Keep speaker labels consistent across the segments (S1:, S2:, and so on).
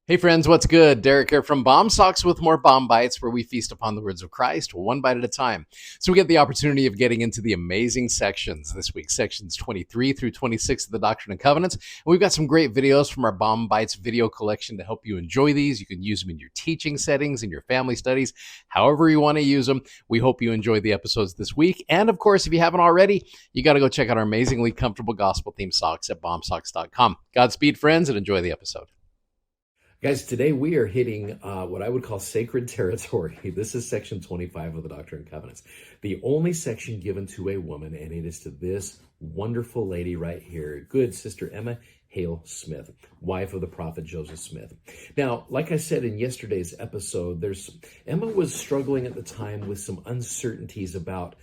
S1: Hey friends, what's good? Derek here from Bomb Socks with more Bomb Bites, where we feast upon the words of Christ one bite at a time. So we get the opportunity of getting into the amazing sections this week, sections 23 through 26 of the Doctrine and Covenants. And we've got some great videos from our Bomb Bites video collection to help you enjoy these. You can use them in your teaching settings, in your family studies, however you want to use them. We hope you enjoy the episodes this week. And of course, if you haven't already, you got to go check out our amazingly comfortable gospel themed socks at bombsocks.com. Godspeed, friends, and enjoy the episode. Guys, today we are hitting what I would call sacred territory. This is section 25 of the Doctrine and Covenants, the only section given to a woman, and it is to this wonderful lady right here, good Sister Emma Hale Smith, wife of the prophet Joseph Smith. Now, like I said in yesterday's episode, Emma was struggling at the time with some uncertainties about,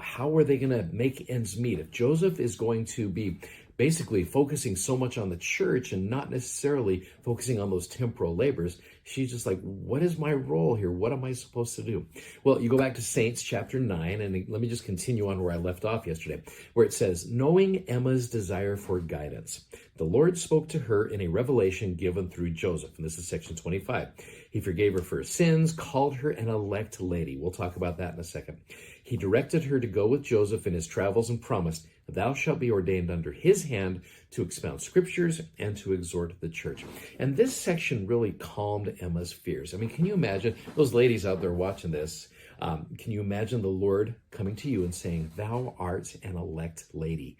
S1: how are they going to make ends meet? If Joseph is going to be basically focusing so much on the church and not necessarily focusing on those temporal labors, she's just like, what is my role here? What am I supposed to do? Well, you go back to Saints chapter 9, and let me just continue on where I left off yesterday, where it says, knowing Emma's desire for guidance, the Lord spoke to her in a revelation given through Joseph. And this is section 25. He forgave her for her sins, called her an elect lady. We'll talk about that in a second. He directed her to go with Joseph in his travels and promised, thou shalt be ordained under his hand to expound scriptures and to exhort the church. And this section really calmed Emma's fears. I mean, can you imagine those ladies out there watching this? Can you imagine the Lord coming to you and saying, thou art an elect lady?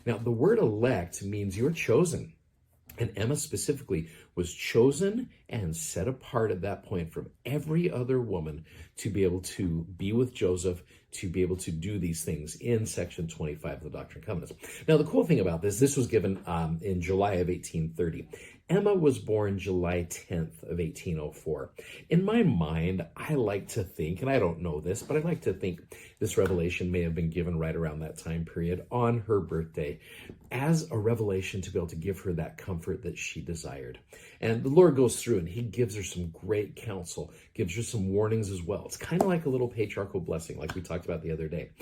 S1: Now, the word elect means you're chosen. And Emma specifically was chosen and set apart at that point from every other woman to be able to be with Joseph, to be able to do these things in section 25 of the Doctrine and Covenants. Now, the cool thing about this was given in July of 1830. Emma was born July 10th of 1804. In my mind, I like to think, and I don't know this, but I like to think this revelation may have been given right around that time period on her birthday as a revelation to be able to give her that comfort that she desired. And the Lord goes through and he gives her some great counsel, gives her some warnings as well. It's kind of like a little patriarchal blessing like we talked about the other day.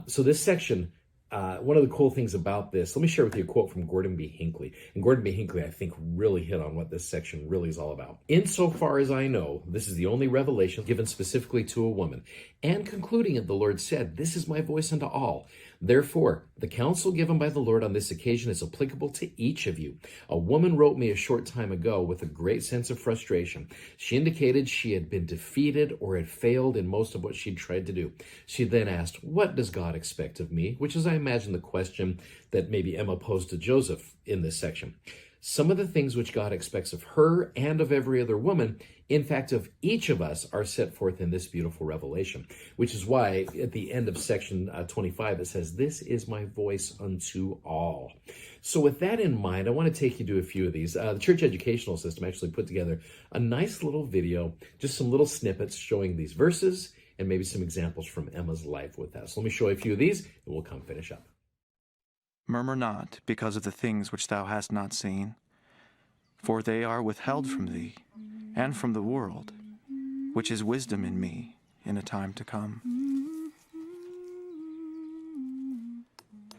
S1: So this section, one of the cool things about this, let me share with you a quote from Gordon B. Hinckley. And Gordon B. Hinckley, I think, really hit on what this section really is all about. Insofar as I know, this is the only revelation given specifically to a woman. And concluding it, the Lord said, this is my voice unto all. Therefore, the counsel given by the Lord on this occasion is applicable to each of you. A woman wrote me a short time ago with a great sense of frustration. She indicated she had been defeated or had failed in most of what she'd tried to do. She then asked, what does God expect of me? Which is, I imagine, the question that maybe Emma posed to Joseph in this section. Some of the things which God expects of her and of every other woman, in fact, of each of us, are set forth in this beautiful revelation, which is why at the end of section 25, it says, this is my voice unto all. So with that in mind, I want to take you to a few of these. The church educational system actually put together a nice little video, just some little snippets showing these verses and maybe some examples from Emma's life with that. So let me show you a few of these and we'll come finish up.
S2: Murmur not because of the things which thou hast not seen, for they are withheld from thee, and from the world, which is wisdom in me in a time to come.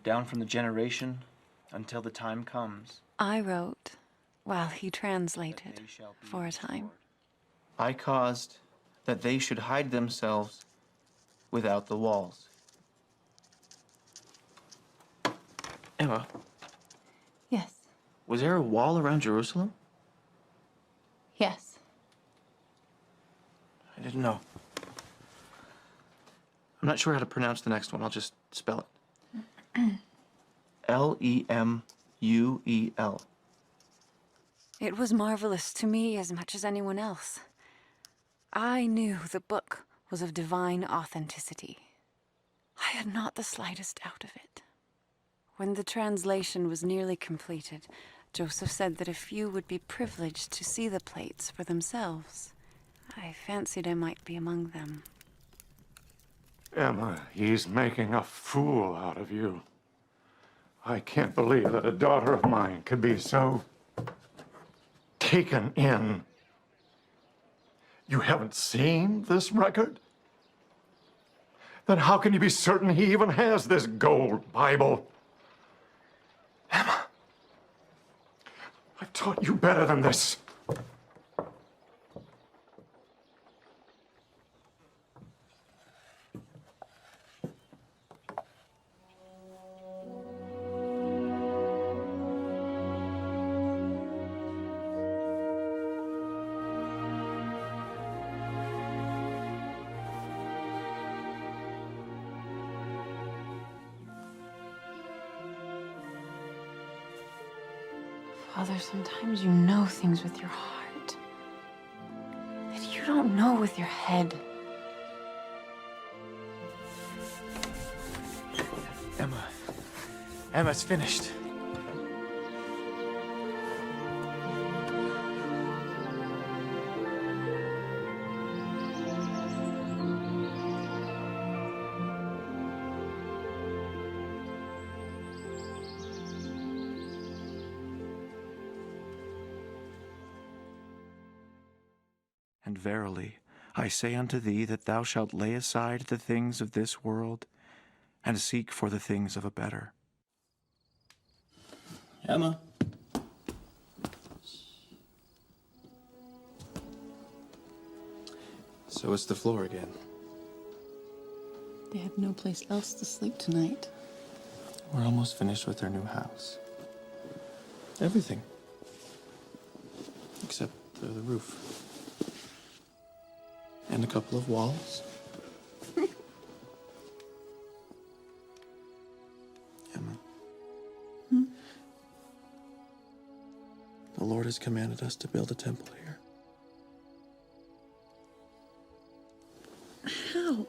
S3: Down from the generation until the time comes.
S4: I wrote while he translated for a time.
S3: I caused that they should hide themselves without the walls. Emma,
S4: Yes.
S3: was there a wall around Jerusalem?
S4: Yes.
S3: I didn't know. I'm not sure how to pronounce the next one. I'll just spell it. Lemuel.
S4: It was marvelous to me as much as anyone else. I knew the book was of divine authenticity. I had not the slightest doubt of it. When the translation was nearly completed, Joseph said that a few would be privileged to see the plates for themselves. I fancied I might be among them.
S5: Emma, he's making a fool out of you. I can't believe that a daughter of mine could be so taken in. You haven't seen this record? Then how can you be certain he even has this gold Bible? Emma, I've taught you better than this.
S4: Father, sometimes you know things with your heart that you don't know with your head.
S2: Emma's finished. And verily, I say unto thee that thou shalt lay aside the things of this world, and seek for the things of a better.
S3: Emma.
S2: So it's the floor again.
S6: They have no place else to sleep tonight.
S2: We're almost finished with our new house. Everything. Except the roof. And a couple of walls. Emma. The Lord has commanded us to build a temple here.
S6: How?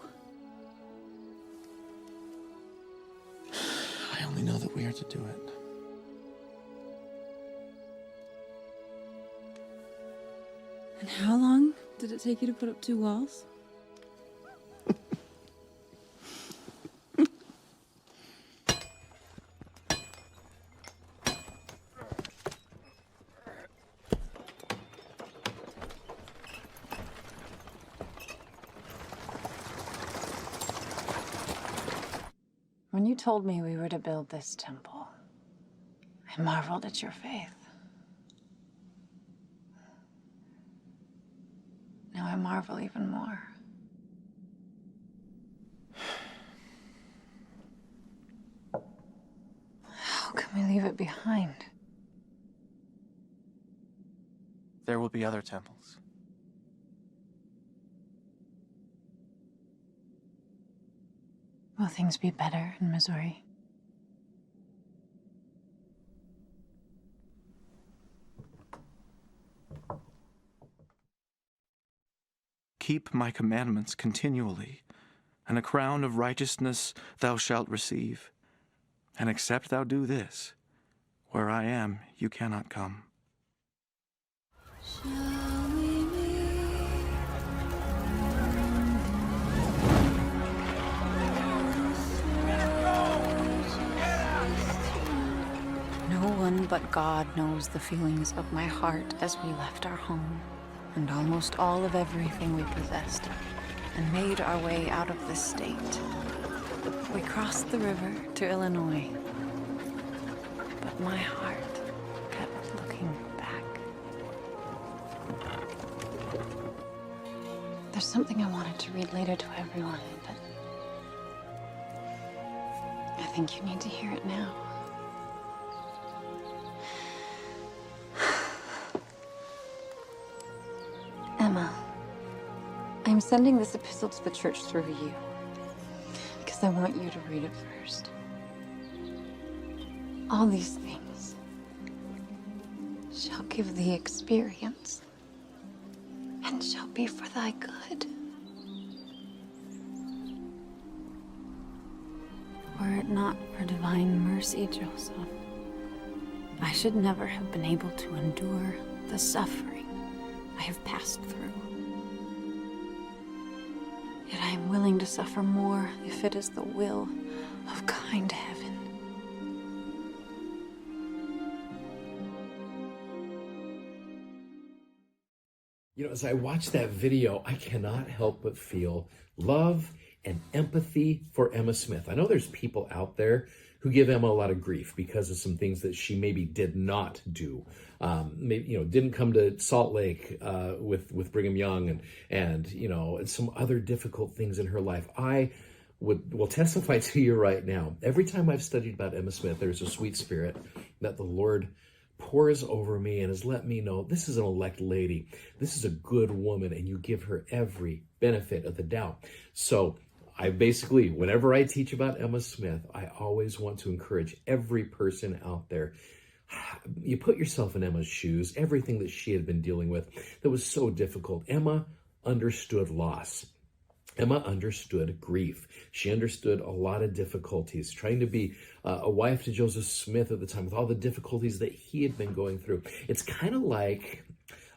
S2: I only know that we are to do it.
S6: And how long did it take you to put up 2 walls?
S4: When you told me we were to build this temple, I marveled at your faith. Now I marvel even more. How can we leave it behind?
S2: There will be other temples.
S4: Will things be better in Missouri?
S2: Keep my commandments continually, and a crown of righteousness thou shalt receive. And except thou do this, where I am, you cannot come.
S4: No one but God knows the feelings of my heart as we left our home and almost all of everything we possessed and made our way out of this state. We crossed the river to Illinois, but my heart kept looking back. There's something I wanted to read later to everyone, but I think you need to hear it now. Emma, I'm sending this epistle to the church through you, because I want you to read it first. All these things shall give thee experience, and shall be for thy good. Were it not for divine mercy, Joseph, I should never have been able to endure the suffering I have passed through. Yet I am willing to suffer more if it is the will of kind heaven.
S1: You know, as I watch that video, I cannot help but feel love and empathy for Emma Smith. I know there's people out there who give Emma a lot of grief because of some things that she maybe did not do. Maybe, didn't come to Salt Lake with Brigham Young and some other difficult things in her life. I will testify to you right now. Every time I've studied about Emma Smith, there's a sweet spirit that the Lord pours over me and has let me know this is an elect lady. This is a good woman, and you give her every benefit of the doubt. So I basically, whenever I teach about Emma Smith, I always want to encourage every person out there, You put yourself in Emma's shoes, everything that she had been dealing with that was so difficult. Emma understood loss. Emma understood grief. She understood a lot of difficulties, trying to be a wife to Joseph Smith at the time with all the difficulties that he had been going through. It's kind of like,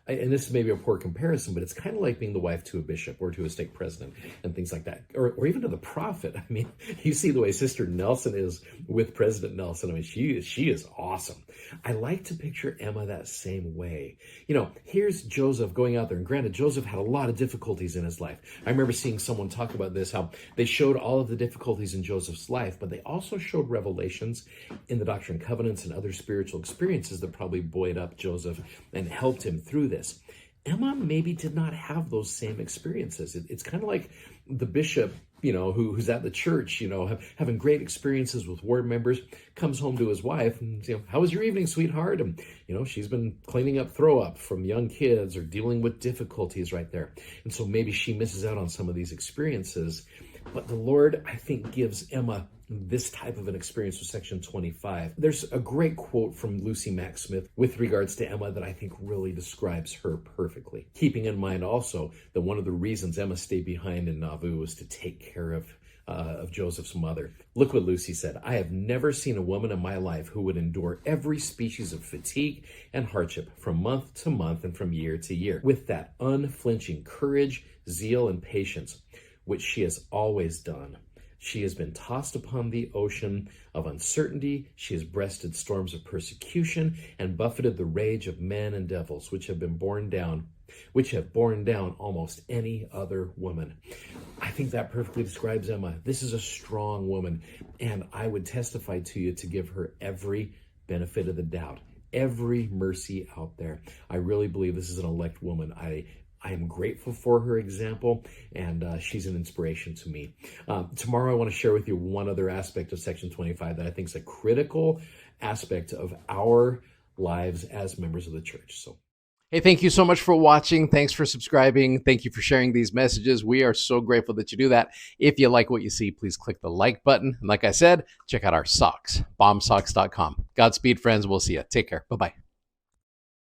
S1: and this is maybe a poor comparison, but it's kind of like being the wife to a bishop or to a stake president and things like that, or even to the prophet. I mean, you see the way Sister Nelson is with President Nelson. I mean, she is awesome. I like to picture Emma that same way. You know, here's Joseph going out there, and granted, Joseph had a lot of difficulties in his life. I remember seeing someone talk about this, how they showed all of the difficulties in Joseph's life, but they also showed revelations in the Doctrine and Covenants and other spiritual experiences that probably buoyed up Joseph and helped him through this. Emma maybe did not have those same experiences. It's kind of like the bishop, you know, who's at the church, you know, having great experiences with ward members, comes home to his wife and, you know, how was your evening, sweetheart? And, you know, she's been cleaning up throw up from young kids or dealing with difficulties right there. And so maybe she misses out on some of these experiences. But the Lord, I think, gives Emma this type of an experience with section 25. There's a great quote from Lucy Mack Smith with regards to Emma that I think really describes her perfectly. Keeping in mind also that one of the reasons Emma stayed behind in Nauvoo was to take care of Joseph's mother. Look what Lucy said. I have never seen a woman in my life who would endure every species of fatigue and hardship from month to month and from year to year with that unflinching courage, zeal, and patience, which she has always done. She has been tossed upon the ocean of uncertainty. She has breasted storms of persecution and buffeted the rage of men and devils, which have borne down almost any other woman. I think that perfectly describes Emma. This is a strong woman, and I would testify to you to give her every benefit of the doubt, every mercy out there. I really believe this is an elect woman. I am grateful for her example, and she's an inspiration to me. Tomorrow I want to share with you one other aspect of section 25 that I think is a critical aspect of our lives as members of the church. So, hey, thank you so much for watching. Thanks for subscribing. Thank you for sharing these messages. We are so grateful that you do that. If you like what you see, please click the like button. And like I said, check out our socks, bombsocks.com. Godspeed, friends. We'll see you. Take care. Bye-bye.